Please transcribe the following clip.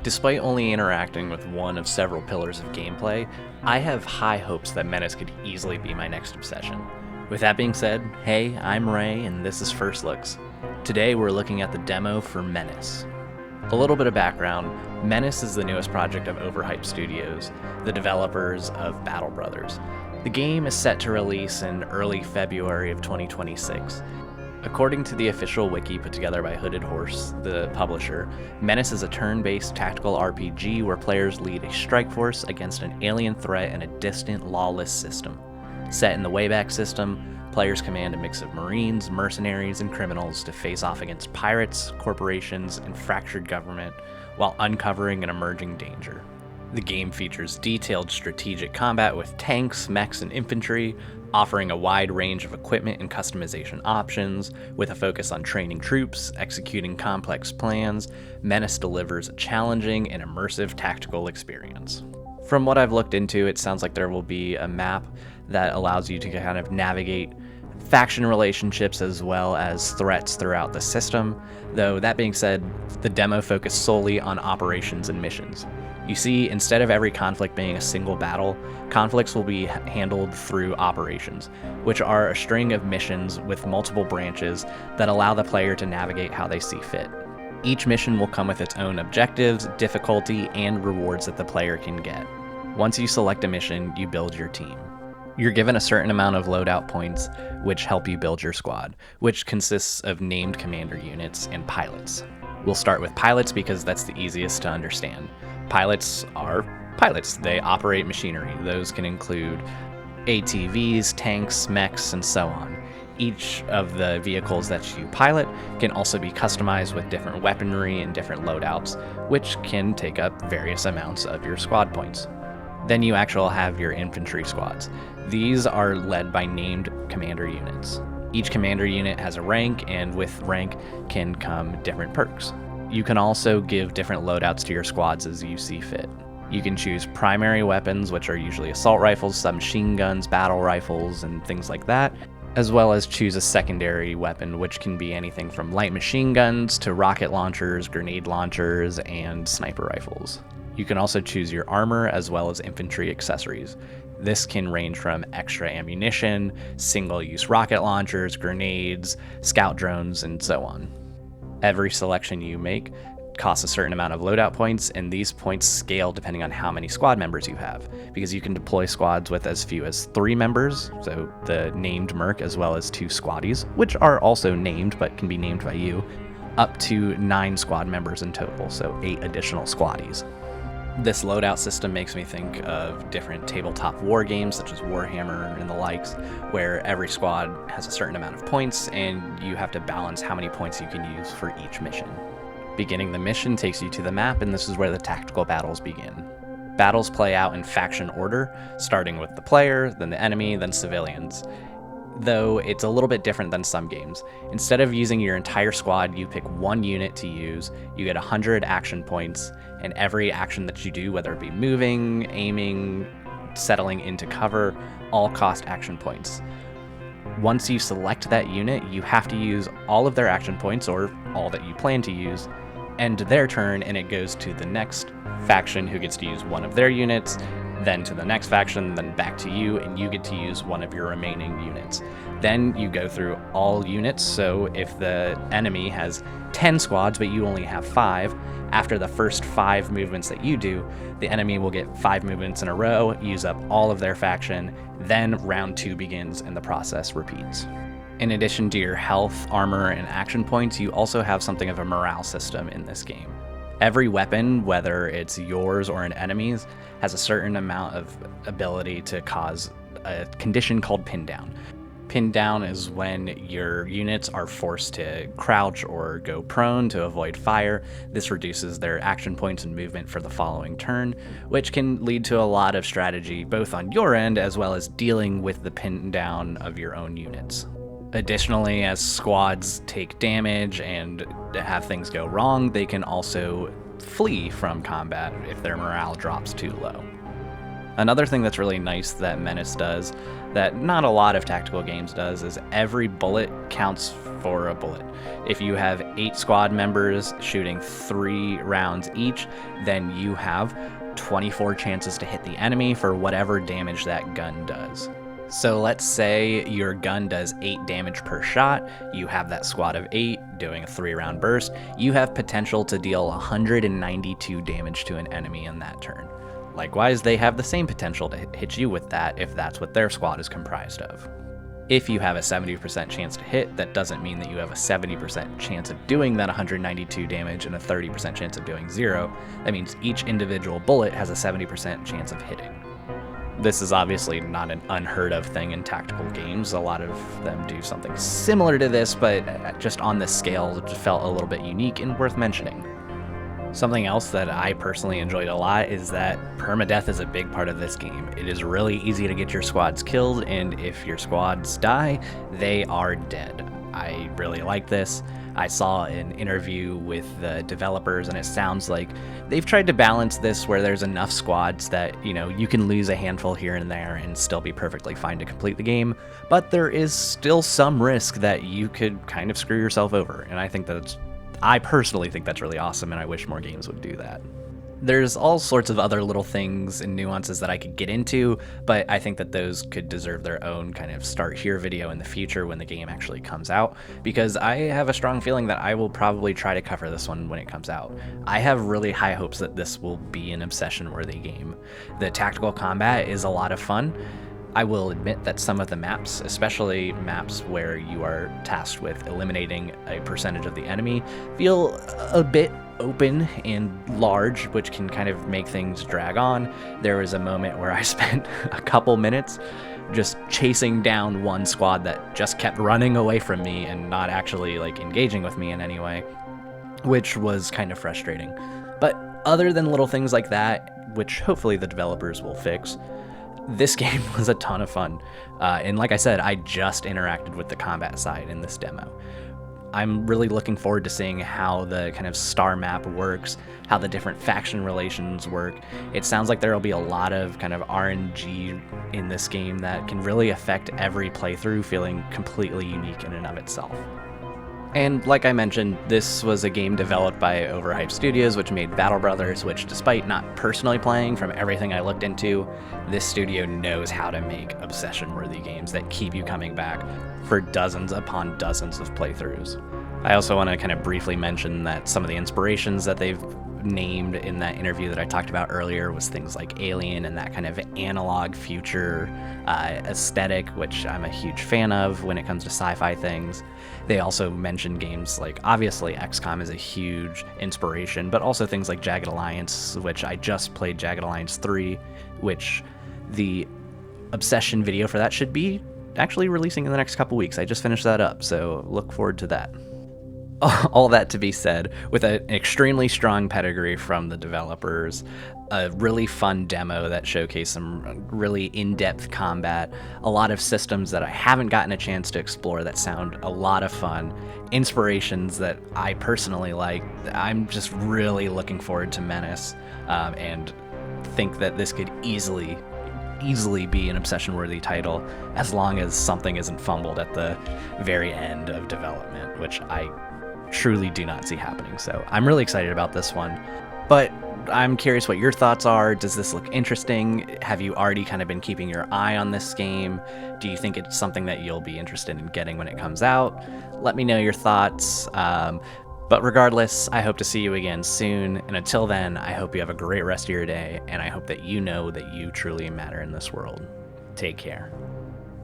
Despite only interacting with one of several pillars of gameplay, I have high hopes that Menace could easily be my next obsession. With that being said, hey, I'm Ray and this is First Looks. Today we're looking at the demo for Menace. A little bit of background, Menace is the newest project of Overhype Studios, the developers of Battle Brothers. The game is set to release in early February of 2026. According to the official wiki put together by Hooded Horse, the publisher, Menace is a turn-based tactical RPG where players lead a strike force against an alien threat in a distant, lawless system. Set in the Wayback System, players command a mix of Marines, mercenaries, and criminals to face off against pirates, corporations, and fractured government while uncovering an emerging danger. The game features detailed strategic combat with tanks, mechs, and infantry, offering a wide range of equipment and customization options. With a focus on training troops, executing complex plans, Menace delivers a challenging and immersive tactical experience. From what I've looked into, it sounds like there will be a map that allows you to kind of navigate faction relationships as well as threats throughout the system, though that being said, the demo focused solely on operations and missions. You see, instead of every conflict being a single battle, conflicts will be handled through operations, which are a string of missions with multiple branches that allow the player to navigate how they see fit. Each mission will come with its own objectives, difficulty, and rewards that the player can get. Once you select a mission, you build your team. You're given a certain amount of loadout points, which help you build your squad, which consists of named commander units and pilots. We'll start with pilots because that's the easiest to understand. Pilots are pilots. They operate machinery. Those can include ATVs, tanks, mechs, and so on. Each of the vehicles that you pilot can also be customized with different weaponry and different loadouts, which can take up various amounts of your squad points. Then you actually have your infantry squads. These are led by named commander units. Each commander unit has a rank, and with rank can come different perks. You can also give different loadouts to your squads as you see fit. You can choose primary weapons, which are usually assault rifles, submachine guns, battle rifles, and things like that, as well as choose a secondary weapon, which can be anything from light machine guns to rocket launchers, grenade launchers, and sniper rifles. You can also choose your armor as well as infantry accessories. This can range from extra ammunition, single-use rocket launchers, grenades, scout drones, and so on. Every selection you make costs a certain amount of loadout points, and these points scale depending on how many squad members you have, because you can deploy squads with as few as 3 members, so the named merc, as well as 2 squaddies, which are also named but can be named by you, up to 9 squad members in total, so 8 additional squaddies. This loadout system makes me think of different tabletop war games such as Warhammer and the likes, where every squad has a certain amount of points and you have to balance how many points you can use for each mission. Beginning the mission takes you to the map, and this is where the tactical battles begin. Battles play out in faction order, starting with the player, then the enemy, then civilians. Though it's a little bit different than some games. Instead of using your entire squad, you pick one unit to use, you get 100 action points, and every action that you do, whether it be moving, aiming, settling into cover, all cost action points. Once you select that unit, you have to use all of their action points, or all that you plan to use, end their turn, and it goes to the next faction who gets to use one of their units, then to the next faction, then back to you, and you get to use one of your remaining units. Then you go through all units, so if the enemy has 10 squads but you only have 5, after the first 5 movements that you do, the enemy will get 5 movements in a row, use up all of their faction, then round 2 begins and the process repeats. In addition to your health, armor, and action points, you also have something of a morale system in this game. Every weapon, whether it's yours or an enemy's, has a certain amount of ability to cause a condition called pin down. Pin down is when your units are forced to crouch or go prone to avoid fire. This reduces their action points and movement for the following turn, which can lead to a lot of strategy both on your end as well as dealing with the pin down of your own units. Additionally, as squads take damage and have things go wrong, they can also flee from combat if their morale drops too low. Another thing that's really nice that Menace does, that not a lot of tactical games does, is every bullet counts for a bullet. If you have 8 squad members shooting 3 rounds each, then you have 24 chances to hit the enemy for whatever damage that gun does. So let's say your gun does 8 damage per shot, you have that squad of 8 doing a 3-round burst, you have potential to deal 192 damage to an enemy in that turn. Likewise, they have the same potential to hit you with that if that's what their squad is comprised of. If you have a 70% chance to hit, that doesn't mean that you have a 70% chance of doing that 192 damage and a 30% chance of doing 0. That means each individual bullet has a 70% chance of hitting. This is obviously not an unheard of thing in tactical games. A lot of them do something similar to this, but just on this scale, it felt a little bit unique and worth mentioning. Something else that I personally enjoyed a lot is that permadeath is a big part of this game. It is really easy to get your squads killed, and if your squads die, they are dead. I really like this. I saw an interview with the developers, and it sounds like they've tried to balance this where there's enough squads that, you can lose a handful here and there and still be perfectly fine to complete the game, but there is still some risk that you could kind of screw yourself over, and I personally think that's really awesome, and I wish more games would do that. There's all sorts of other little things and nuances that I could get into, but I think that those could deserve their own kind of start here video in the future when the game actually comes out, because I have a strong feeling that I will probably try to cover this one when it comes out. I have really high hopes that this will be an obsession-worthy game. The tactical combat is a lot of fun. I will admit that some of the maps, especially maps where you are tasked with eliminating a percentage of the enemy, feel a bit open and large, which can kind of make things drag on. There was a moment where I spent a couple minutes just chasing down one squad that just kept running away from me and not actually engaging with me in any way, which was kind of frustrating. But other than little things like that, which hopefully the developers will fix, this game was a ton of fun, and like I said, I just interacted with the combat side in this demo. I'm really looking forward to seeing how the kind of star map works, how the different faction relations work. It sounds like there will be a lot of kind of RNG in this game that can really affect every playthrough feeling completely unique in and of itself. And like I mentioned, this was a game developed by Overhype Studios, which made Battle Brothers, which despite not personally playing, from everything I looked into, this studio knows how to make obsession-worthy games that keep you coming back for dozens upon dozens of playthroughs. I also want to kind of briefly mention that some of the inspirations that they've named in that interview that I talked about earlier was things like Alien and that kind of analog future aesthetic, which I'm a huge fan of when it comes to sci-fi things. They also mentioned games like, obviously, XCOM is a huge inspiration, but also things like Jagged Alliance, which I just played Jagged Alliance 3, which the obsession video for that should be actually releasing in the next couple weeks. I just finished that up, so look forward to that. All that to be said, with an extremely strong pedigree from the developers, a really fun demo that showcased some really in-depth combat, a lot of systems that I haven't gotten a chance to explore that sound a lot of fun, inspirations that I personally like. I'm just really looking forward to Menace, and think that this could easily be an obsession-worthy title as long as something isn't fumbled at the very end of development, which I truly do not see happening. So I'm really excited about this one, but I'm curious what your thoughts are. Does this look interesting? Have you already kind of been keeping your eye on this game? Do you think it's something that you'll be interested in getting when it comes out? Let me know your thoughts. But regardless, I hope to see you again soon, and until then, I hope you have a great rest of your day, and I hope that you know that you truly matter in this world. Take care.